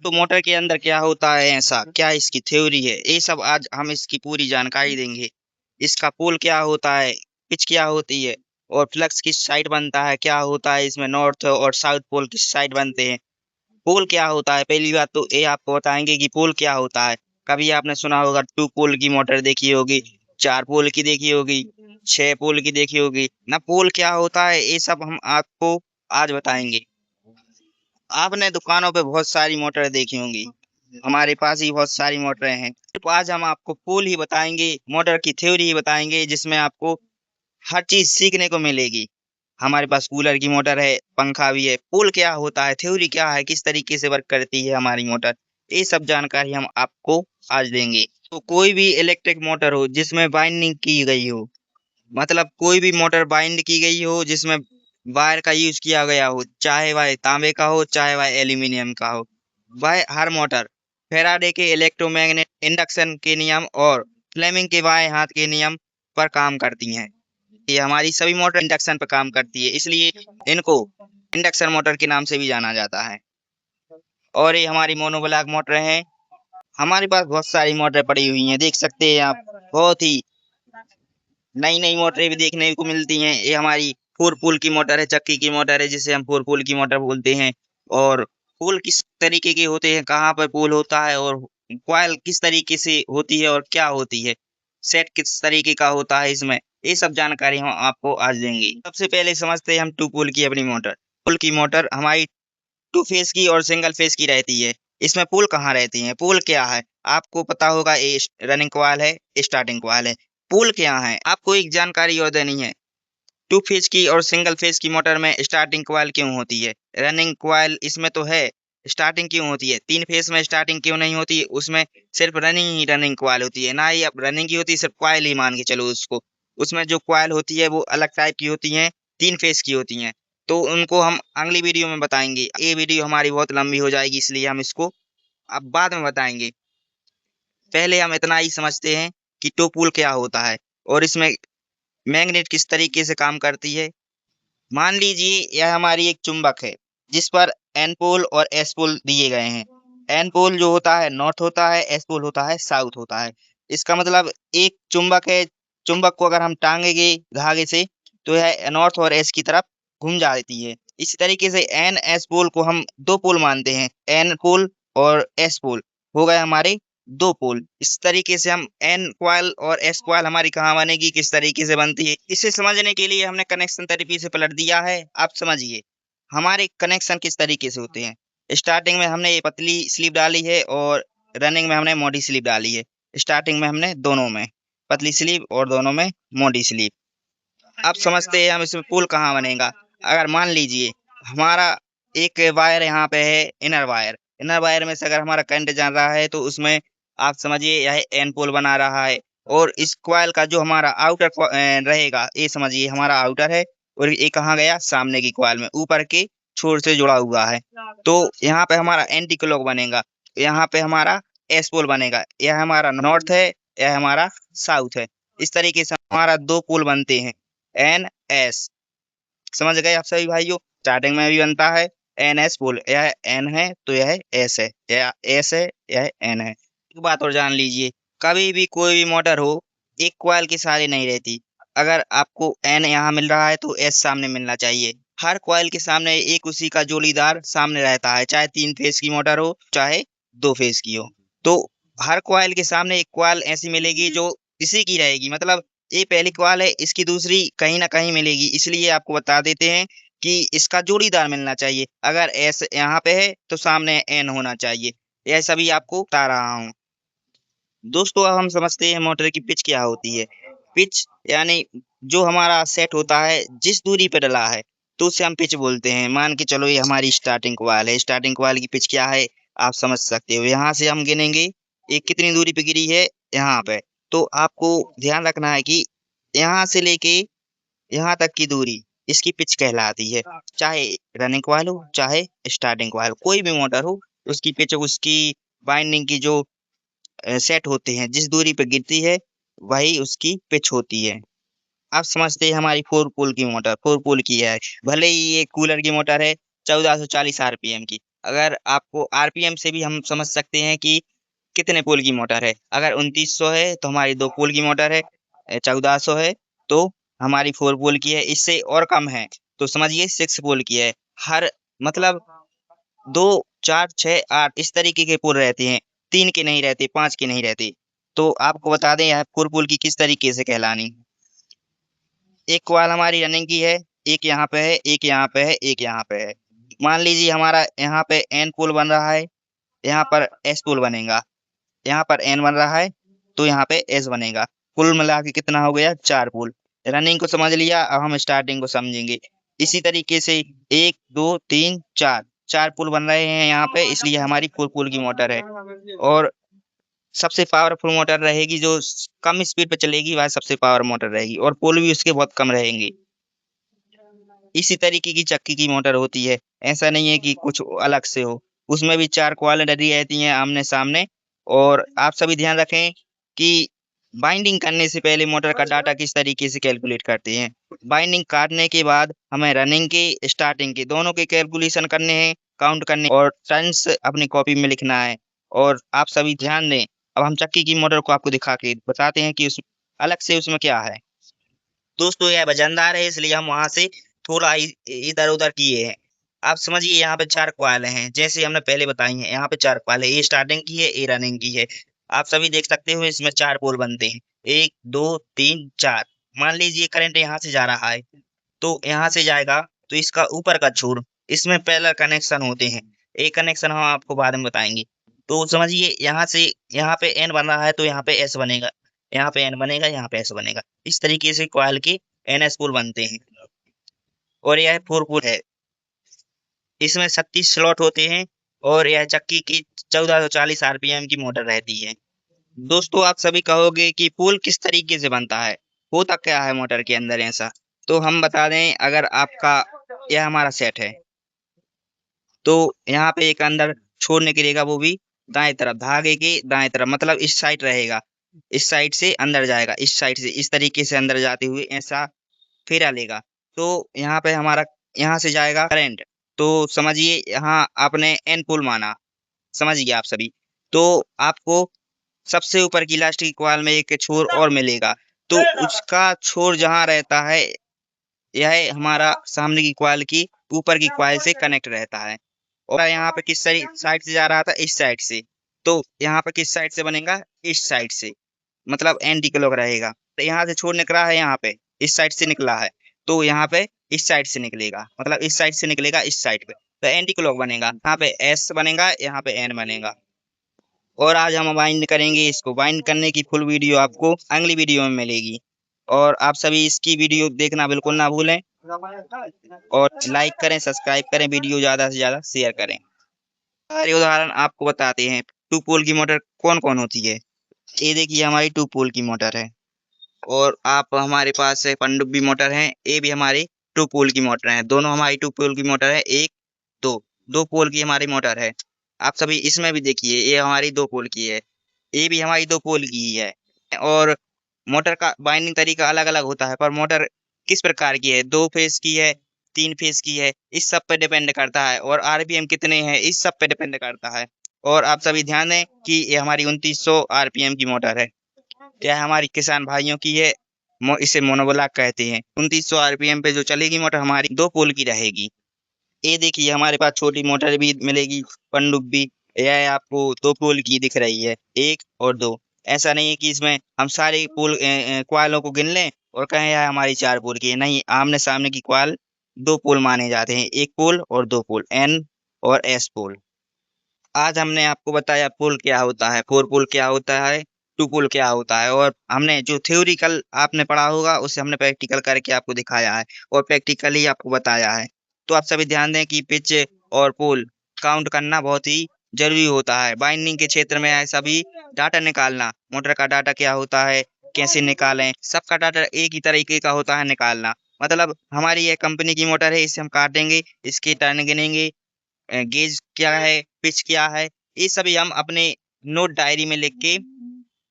तो मोटर के अंदर क्या होता है, ऐसा क्या इसकी थ्योरी है, ये सब आज हम इसकी पूरी जानकारी देंगे। इसका पोल क्या होता है, पिच क्या होती है, और फ्लक्स किस साइड बनता है, क्या होता है इसमें नॉर्थ और साउथ पोल किस साइड बनते हैं। पोल क्या होता है, पहली बात तो ये आपको बताएंगे कि पोल क्या होता है। कभी आपने सुना होगा 2 पोल की मोटर देखी होगी, 4 पोल की देखी होगी, 6 पोल की देखी होगी ना। पोल क्या होता है ये सब हम आपको आज बताएंगे। आपने दुकानों पे बहुत सारी मोटर देखी होंगी, हमारे पास ही बहुत सारी मोटरें हैं। तो आज हम आपको पोल ही बताएंगे, मोटर की थ्योरी ही बताएंगे, जिसमें आपको हर चीज सीखने को मिलेगी। हमारे पास कूलर की मोटर है, पंखा भी है। पोल क्या होता है, थ्योरी क्या है, किस तरीके से वर्क करती है हमारी मोटर, ये सब जानकारी हम आपको आज देंगे। तो कोई भी इलेक्ट्रिक मोटर हो जिसमें बाइंडिंग की गई हो, मतलब कोई भी मोटर बाइंड की गई हो जिसमें वायर का यूज किया गया हो, चाहे वह तांबे का हो चाहे वह एल्यूमिनियम का हो, वह हर मोटर फैराडे के इलेक्ट्रोमैग्नेट इंडक्शन के नियम और फ्लेमिंग के बाएं हाथ के नियम पर काम करती हैं। ये हमारी सभी मोटर इंडक्शन पर काम करती है, इसलिए इनको इंडक्शन मोटर के नाम से भी जाना जाता है। और ये हमारी मोनोब्लॉक मोटर है। हमारे पास बहुत सारी मोटर पड़ी हुई हैं, देख सकते हैं आप। बहुत ही नई नई मोटरें भी देखने को मिलती हैं। ये हमारी 4 पोल की मोटर है, चक्की की मोटर है, जिसे हम 4 पोल की मोटर बोलते हैं। और पोल किस तरीके के होते हैं, कहाँ पर पोल होता है, और कॉइल किस तरीके से होती है और क्या होती है, सेट किस तरीके का होता है इसमें, ये सब जानकारी हम आपको आज देंगे। सबसे पहले समझते हैं हम 2 पोल की अपनी मोटर। पोल की मोटर हमारी 2 फेज की और सिंगल फेज की रहती है। इसमें पोल कहाँ रहती है, पोल क्या है, आपको पता होगा। ये रनिंग कॉइल है, स्टार्टिंग कॉइल है। पोल क्या है, आपको एक जानकारी और देनी है। 2 फेज की और सिंगल फेज की मोटर में स्टार्टिंग कॉइल क्यों होती है, रनिंग कॉइल इसमें तो है, स्टार्टिंग क्यों होती है। 3 फेज में स्टार्टिंग क्यों नहीं होती, उसमें सिर्फ रनिंग ही रनिंग कॉइल होती है ना, ही अब रनिंग की होती है, सिर्फ कॉइल ही मान के चलो उसको। उसमें जो कॉइल होती है वो अलग टाइप की होती है, 3 फेज की होती हैं। तो उनको हम अगली वीडियो में बताएंगे। ये वीडियो हमारी बहुत लंबी हो जाएगी, इसलिए हम इसको अब बाद में बताएंगे। पहले हम इतना ही समझते हैं कि टोपूल क्या होता है और इसमें मैग्नेट किस तरीके से काम करती है। मान लीजिए यह हमारी एक चुंबक है, जिस पर एन पोल और एस पोल दिए गए हैं। एन पोल जो होता है नॉर्थ होता है, एस पोल होता है साउथ होता है। इसका मतलब एक चुंबक है, चुंबक को अगर हम टांगेंगे धागे से तो यह नॉर्थ और एस की तरफ घूम जाती है। इसी तरीके से एन एस पोल को हम 2 पोल मानते हैं, एन पोल और एस पोल हो गए हमारे 2 पोल। इस तरीके से हम एन क्वाइल और एस क्वाइल हमारी कहाँ बनेगी, किस तरीके से बनती है, इसे समझने के लिए हमने कनेक्शन थेरेपी से पलट दिया है। आप समझिए हमारे कनेक्शन किस तरीके से होते हैं। स्टार्टिंग में हमने ये पतली स्लीव डाली है और रनिंग में हमने मोटी स्लीव डाली है। स्टार्टिंग में हमने दोनों में पतली स्लीव और दोनों में मोटी स्लीव। अब समझते हैं हम इसमें पुल कहाँ बनेगा। अगर मान लीजिए हमारा एक वायर यहाँ पे है, इनर वायर। इनर वायर में से अगर हमारा करंट जा रहा है तो उसमें आप समझिए यह एन पोल बना रहा है। और इस कॉइल का जो हमारा आउटर रहेगा, ये समझिए हमारा आउटर है। और ये कहाँ गया, सामने की कॉइल में ऊपर के छोर से जुड़ा हुआ है। तो यहाँ पे हमारा एंटी क्लॉक बनेगा, यहाँ पे हमारा एस पोल बनेगा। यह हमारा नॉर्थ है, यह हमारा साउथ है। इस तरीके से हमारा 2 पोल बनते हैं, एन एस। समझ गए आप सभी भाइयों। स्टार्टिंग में भी बनता है एन एस पोल, यह एन है तो यह एस है, यह एस है, यह एन है। एक बात और जान लीजिए, कभी भी कोई भी मोटर हो एक कॉइल की सारी नहीं रहती। अगर आपको एन यहाँ मिल रहा है तो एस सामने मिलना चाहिए। हर कॉइल के सामने एक उसी का जोड़ीदार सामने रहता है, चाहे 3 फेज की मोटर हो चाहे 2 फेज की हो। तो हर कॉइल के सामने एक कॉइल ऐसी मिलेगी जो इसी की रहेगी। मतलब ये पहली कॉल है, इसकी दूसरी कहीं ना कहीं मिलेगी। इसलिए आपको बता देते हैं कि इसका जोड़ीदार मिलना चाहिए। अगर एस यहाँ पे है तो सामने एन होना चाहिए। यह सभी आपको बता रहा हूँ। दोस्तों अब हम समझते हैं मोटर की पिच क्या होती है। पिच यानी जो हमारा सेट होता है जिस दूरी पे डला है तो उसे हम पिच बोलते हैं। मान के चलो ये हमारी स्टार्टिंग कॉइल है, स्टार्टिंग कॉइल की पिच क्या है आप समझ सकते हो। यहाँ से हम गिनेंगे ये कितनी दूरी पे गिरी है, यहाँ पे। तो आपको ध्यान रखना है कि यहाँ से लेके यहाँ तक की दूरी इसकी पिच कहलाती है। चाहे रनिंग कॉइल हो चाहे स्टार्टिंग कॉइल, कोई भी मोटर हो, उसकी पिच उसकी बाइंडिंग की जो सेट होते हैं जिस दूरी पे गिरती है वही उसकी पिच होती है। आप समझते हैं हमारी 4 पोल की मोटर 4 पोल की है। भले ही ये कूलर की मोटर है 1440 आरपीएम की। अगर आपको आरपीएम से भी हम समझ सकते हैं कि कितने पोल की मोटर है। अगर 2900 है तो हमारी 2 पोल की मोटर है, 1400 है तो हमारी 4 पोल की है। इससे और कम है तो समझिए 6 पोल की है। हर मतलब 2, 4, 6, 8 इस तरीके के पोल रहते हैं, 3 के नहीं रहते, 5 के नहीं रहते। तो आपको बता दें यह 4 पोल की किस तरीके से कहलानी। एक कॉइल हमारी रनिंग की है, एक यहाँ पे है, एक यहाँ पे है, एक यहाँ पे है। मान लीजिए हमारा यहाँ पे एन पोल बन रहा है, यहाँ पर एस पोल बनेगा, यहाँ पर एन बन रहा है तो यहाँ पे एस बनेगा। कुल मिला के कितना हो गया? 4 पोल। रनिंग को समझ लिया, अब हम स्टार्टिंग को समझेंगे। इसी तरीके से 1, 2, 3, 4 4 पोल बन रहे हैं यहाँ पे, इसलिए हमारी 4 पोल की मोटर है। और सबसे पावरफुल मोटर रहेगी जो कम स्पीड पे चलेगी, वह सबसे पावर मोटर रहेगी और पोल भी उसके बहुत कम रहेंगे। इसी तरीके की चक्की की मोटर होती है, ऐसा नहीं है कि कुछ अलग से हो। उसमें भी 4 कॉइल डली रहती हैं आमने सामने। और आप सभी ध्यान रखें कि बाइंडिंग करने से पहले मोटर का डाटा किस तरीके से कैलकुलेट करते हैं। बाइंडिंग काटने के बाद हमें रनिंग के स्टार्टिंग के दोनों के कैलकुलेशन करने हैं, काउंट करने और टर्न्स अपनी कॉपी में लिखना है। और आप सभी ध्यान दें, अब हम चक्की की मोटर को आपको दिखा के बताते हैं कि उस अलग से उसमें क्या है। दोस्तों यह वजनदार है इसलिए हम वहां से थोड़ा इधर उधर किए हैं। आप समझिए यहाँ पे 4 कॉइल हैं जैसे हमने पहले बताई हैं, यहाँ पे 4 कॉइल है, ये स्टार्टिंग की है, ये रनिंग की है। आप सभी देख सकते हो इसमें 4 पोल बनते हैं, 1, 2, 3, 4। मान लीजिए करंट यहाँ से जा रहा है तो यहाँ से जाएगा तो इसका ऊपर का छोर, इसमें पैरेलल कनेक्शन होते हैं। एक कनेक्शन हम आपको बाद में बताएंगे। तो समझिए यहाँ से यहाँ पे एन बन रहा है तो यहाँ पे एस बनेगा, यहाँ पे एन बनेगा, यहाँ पे एस बनेगा। इस तरीके से कॉइल के एनएस पोल बनते हैं। और यह 4 पोल है, इसमें 36 स्लॉट होते हैं और यह चक्की की 1440 आरपीएम की मोटर रहती है। दोस्तों आप सभी कहोगे कि पोल किस तरीके से बनता है, होता क्या है मोटर के अंदर ऐसा। तो हम बता दें, अगर आपका यह हमारा सेट है तो यहाँ पे एक अंदर छोर निकलेगा, वो भी दाएं तरफ, धागे के दाएं तरफ, मतलब इस साइड रहेगा। इस साइड से अंदर जाएगा, इस साइड से इस तरीके से अंदर जाते हुए ऐसा फेरा लेगा। तो यहाँ पे हमारा यहाँ से जाएगा करंट। तो समझिए यहाँ आपने एन पोल माना, समझ गए आप सभी। तो आपको सबसे ऊपर की लास्ट की कॉइल में एक छोर और मिलेगा, तो उसका छोर जहाँ रहता है यह हमारा सामने की कॉइल की ऊपर की कॉइल से कनेक्ट रहता है। और यहाँ पे किस साइड से जा रहा था? इस साइड से। तो यहाँ पे किस साइड से बनेगा? इस साइड से, मतलब एंटी क्लॉक रहेगा। तो यहाँ से छोर निकला है, यहाँ पे इस साइड से निकला है तो यहाँ पे इस साइड से निकलेगा, मतलब इस साइड से निकलेगा इस साइड पे, तो एंटी क्लॉक बनेगा। यहाँ पे एस बनेगा, यहाँ पे एन बनेगा। और आज हम बाइंड करेंगे इसको। बाइंड करने की फुल वीडियो आपको अगली वीडियो में मिलेगी। और आप सभी इसकी वीडियो देखना बिल्कुल ना भूलें और लाइक करें, सब्सक्राइब करें, वीडियो ज्यादा से ज्यादा शेयर करें। सारे उदाहरण आपको बताते हैं। 2 पोल की मोटर कौन कौन होती है। ये देखिए हमारी 2 पोल की मोटर है। और आप हमारे पास है पनडुब्बी मोटर है, ये भी हमारी 2 पोल की मोटर है। दोनों हमारी 2 पोल की मोटर है। 1, 2 2 पोल की हमारी मोटर है। आप सभी इसमें भी देखिए, ये हमारी 2 पोल की है, ये भी हमारी 2 पोल की ही है। और मोटर का बाइंडिंग तरीका अलग अलग होता है, पर मोटर किस प्रकार की है, 2 फेज की है, 3 फेज की है, इस सब पे डिपेंड करता है। और आरपीएम कितने हैं, इस सब पे डिपेंड करता है। और आप सभी ध्यान दें कि ये हमारी 2900 आरपीएम की मोटर है। यह हमारी किसान भाइयों की है, इसे मोनोब्लॉक कहते हैं। 2900 आरपीएम पे जो चलेगी मोटर हमारी 2 पोल की रहेगी। ये देखिए हमारे पास छोटी मोटर भी मिलेगी, पनडुब्बी। यह आपको 2 पोल की दिख रही है, 1 और 2। ऐसा नहीं है कि इसमें हम सारे पोल क्वाइलों को गिन लें और कहें यह हमारी 4 पोल की है। नहीं, आमने सामने की क्वाइल 2 पोल माने जाते हैं, 1 पोल और 2 पोल, एन और एस पोल। आज हमने आपको बताया पोल क्या होता है, 4 पोल क्या होता है, 2 पोल क्या होता है। और हमने जो थ्योरिकल आपने पढ़ा होगा उसे हमने प्रैक्टिकल करके आपको दिखाया है और प्रैक्टिकली आपको बताया है। तो आप सभी ध्यान दें कि पिच और पोल काउंट करना बहुत ही जरूरी होता है। बाइंडिंग के क्षेत्र में ऐसा भी डाटा निकालना, मोटर का डाटा क्या होता है, कैसे निकालें, सबका डाटा एक ही तरीके का होता है निकालना। मतलब हमारी ये कंपनी की मोटर है, इसे हम काटेंगे, इसकी टर्न गिनेंगे, गेज क्या है, पिच क्या है, ये सभी हम अपने नोट डायरी में लिख के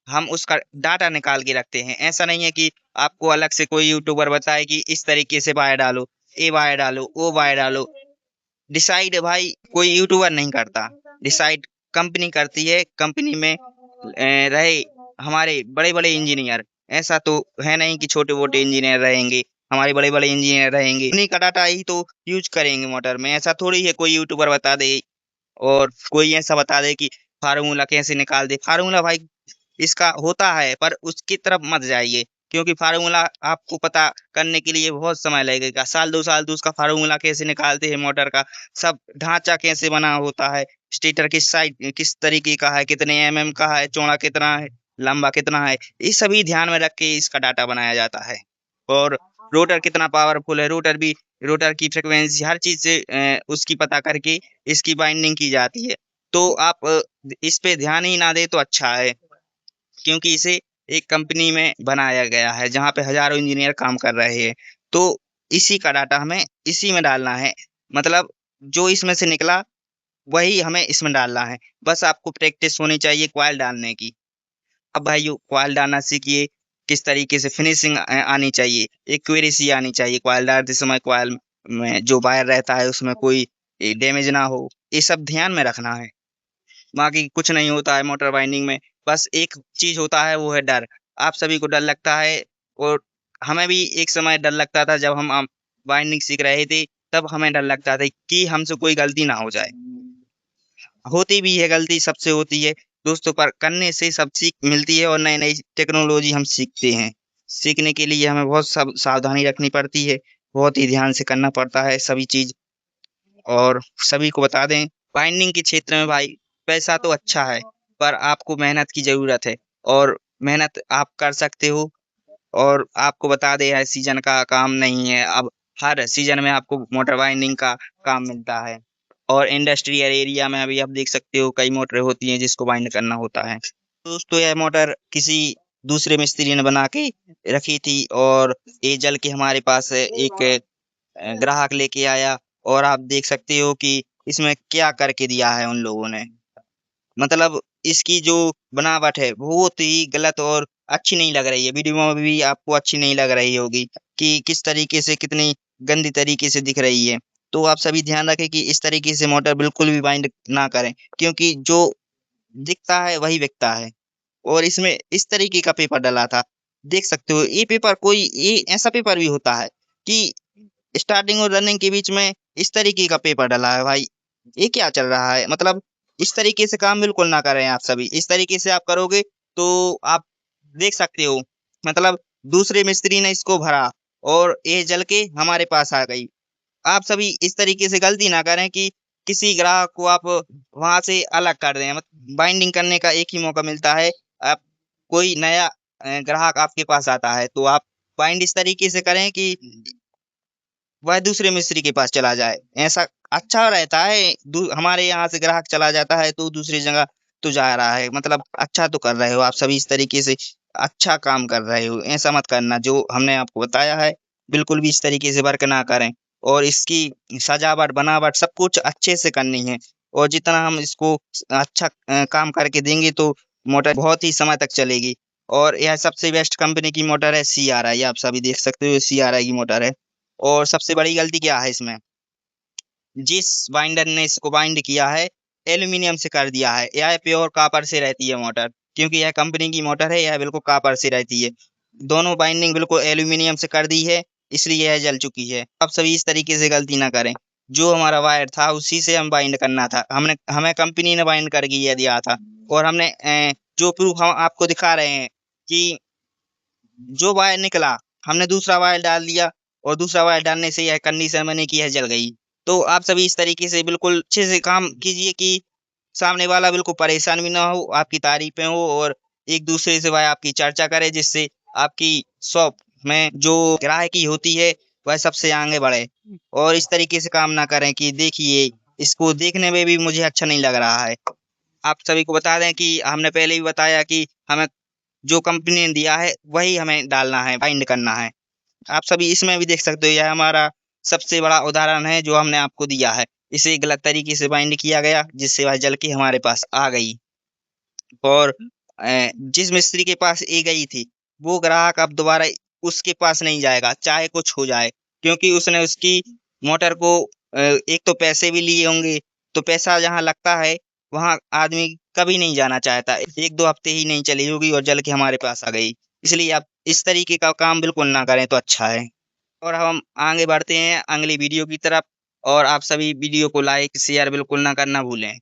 हम उसका डाटा निकाल के रखते हैं। ऐसा नहीं है कि आपको अलग से कोई यूट्यूबर बताए कि इस तरीके से वायर डालो, ये वायर डालो, वो वायर डालो। डिसाइड भाई कोई यूट्यूबर नहीं करता, डिसाइड कंपनी करती है। कंपनी में रहे हमारे बड़े बड़े इंजीनियर। ऐसा तो है नहीं कि छोटे मोटे इंजीनियर रहेंगे, हमारे बड़े बड़े इंजीनियर रहेंगे, उन्हीं का डाटा ही तो यूज करेंगे मोटर में। ऐसा थोड़ी है कोई यूट्यूबर बता दे और कोई ऐसा बता दे कि फार्मूला कैसे निकाल दे। फार्मूला भाई इसका होता है, पर उसकी तरफ मत जाइए, क्योंकि फार्मूला आपको पता करने के लिए बहुत समय लगेगा, साल 2 साल तो उसका फार्मूला कैसे निकालते हैं मोटर का, सब ढांचा कैसे बना होता है, स्टेटर किस साइड किस तरीके का है, कितने एमएम का है, चौड़ा कितना है, लंबा कितना है, ये सभी ध्यान में रख के इसका डाटा बनाया जाता है। और रोटर कितना पावरफुल है, रोटर भी, रोटर की फ्रिक्वेंसी हर चीज से उसकी पता करके इसकी बाइंडिंग की जाती है। तो आप इस पे ध्यान ही ना दे तो अच्छा है, क्योंकि इसे एक कंपनी में बनाया गया है जहाँ पे हजारों इंजीनियर काम कर रहे हैं। तो इसी का डाटा हमें इसी में डालना है, मतलब जो इसमें से निकला वही हमें इसमें डालना है। बस आपको प्रैक्टिस होनी चाहिए कॉइल डालने की। अब भाइयों कॉइल डालना सीखिए, किस तरीके से फिनिशिंग आनी चाहिए, एक्यूरेसी आनी चाहिए, कॉइल डालते समय कॉइल में जो वायर रहता है उसमें कोई डैमेज ना हो, ये सब ध्यान में रखना है। बाकी कुछ नहीं होता है मोटर बाइंडिंग में, बस एक चीज होता है वो है डर। आप सभी को डर लगता है, और हमें भी एक समय डर लगता था जब हम बाइंडिंग सीख रहे थे, तब हमें डर लगता था कि हमसे कोई गलती ना हो जाए। होती भी है गलती, सबसे होती है दोस्तों, पर करने से सब सीख मिलती है और नई नई टेक्नोलॉजी हम सीखते हैं। सीखने के लिए हमें बहुत सब सावधानी रखनी पड़ती है, बहुत ही ध्यान से करना पड़ता है सभी चीज। और सभी को बता दें, बाइंडिंग के क्षेत्र में भाई पैसा तो अच्छा है, पर आपको मेहनत की जरूरत है, और मेहनत आप कर सकते हो। और आपको बता दें, हर सीजन का काम नहीं है, अब हर सीजन में आपको मोटर बाइंडिंग का काम मिलता है। और इंडस्ट्रियल एरिया में अभी आप देख सकते हो कई मोटरें होती हैं जिसको बाइंड करना होता है। दोस्तों यह मोटर किसी दूसरे मिस्त्री ने बना के रखी थी, और ये जल के हमारे पास एक ग्राहक लेके आया, और आप देख सकते हो कि इसमें क्या करके दिया है उन लोगों ने। मतलब इसकी जो बनावट है बहुत ही गलत और अच्छी नहीं लग रही है, वीडियो में भी आपको अच्छी नहीं लग रही होगी कि किस तरीके से, कितनी गंदी तरीके से दिख रही है। तो आप सभी ध्यान रखें कि इस तरीके से मोटर बिल्कुल भी बाइंड ना करें, क्योंकि जो दिखता है वही बिकता है। और इसमें इस तरीके का पेपर डला था, देख सकते हो, ये पेपर कोई ये ऐसा पेपर भी होता है कि स्टार्टिंग और रनिंग के बीच में इस तरीके का पेपर डला है भाई। ये क्या चल रहा है, मतलब इस तरीके से काम बिल्कुल ना करें आप सभी। इस तरीके से आप करोगे तो आप देख सकते हो, मतलब दूसरे मिस्त्री ने इसको भरा और ये जल के हमारे पास आ गई। आप सभी इस तरीके से गलती ना करें कि किसी ग्राहक को आप वहां से अलग कर दें। मतलब बाइंडिंग करने का एक ही मौका मिलता है, आप कोई नया ग्राहक आपके पास आता है तो आप बाइंड इस तरीके से करें कि वह दूसरे मिस्त्री के पास चला जाए। ऐसा अच्छा रहता है, हमारे यहाँ से ग्राहक चला जाता है तो दूसरी जगह तो जा रहा है, मतलब अच्छा तो कर रहे हो आप सभी, इस तरीके से अच्छा काम कर रहे हो। ऐसा मत करना, जो हमने आपको बताया है बिल्कुल भी इस तरीके से वर्क ना करें। और इसकी सजावट बनावट सब कुछ अच्छे से करनी है, और जितना हम इसको अच्छा काम करके देंगे तो मोटर बहुत ही समय तक चलेगी। और यह सबसे बेस्ट कंपनी की मोटर है CRI, आप सभी देख सकते हो CRI की मोटर है। और सबसे बड़ी गलती क्या है इसमें, जिस बाइंडर ने इसको बाइंड किया है एल्यूमिनियम से कर दिया है, यह प्योर कॉपर से रहती है मोटर, क्योंकि यह कंपनी की मोटर है, यह बिल्कुल कॉपर से रहती है। दोनों बाइंडिंग बिल्कुल एल्यूमिनियम से कर दी है, इसलिए यह जल चुकी है। अब सभी इस तरीके से गलती ना करें, जो हमारा वायर था उसी से हम बाइंड करना था, हमने हमें कंपनी ने बाइंड करके यह दिया था। और हमने जो प्रूफ हम आपको दिखा रहे हैं कि जो वायर निकला, हमने दूसरा वायर डाल दिया, और दूसरा वायर डालने से यह कंडीशन बनी कि यह जल गई। तो आप सभी इस तरीके से बिल्कुल अच्छे से काम कीजिए कि सामने वाला बिल्कुल परेशान भी ना हो, आपकी तारीफें हो, और एक दूसरे से वह आपकी चर्चा करे, जिससे आपकी शॉप में जो ग्राहकी होती है वह सबसे आगे बढ़े। और इस तरीके से काम ना करें कि देखिए इसको देखने में भी मुझे अच्छा नहीं लग रहा है। आप सभी को बता दें कि हमने पहले भी बताया कि हमें जो कंपनी ने दिया है वही हमें डालना है, बाइंड करना है। आप सभी इसमें भी देख सकते हो, यह हमारा सबसे बड़ा उदाहरण है जो हमने आपको दिया है। इसे गलत तरीके से बाइंड किया गया, जिससे वह जल के हमारे पास आ गई। और जिस मिस्त्री के पास ये गई थी, वो ग्राहक अब दोबारा उसके पास नहीं जाएगा चाहे कुछ हो जाए, क्योंकि उसने उसकी मोटर को एक तो पैसे भी लिए होंगे, तो पैसा जहाँ लगता है वहाँ आदमी कभी नहीं जाना चाहता। 1-2 हफ्ते ही नहीं चली होगी और जल के हमारे पास आ गई। इसलिए आप इस तरीके का काम बिल्कुल ना करें तो अच्छा है। और हम आगे बढ़ते हैं अगली वीडियो की तरफ, और आप सभी वीडियो को लाइक शेयर बिल्कुल ना करना भूलें।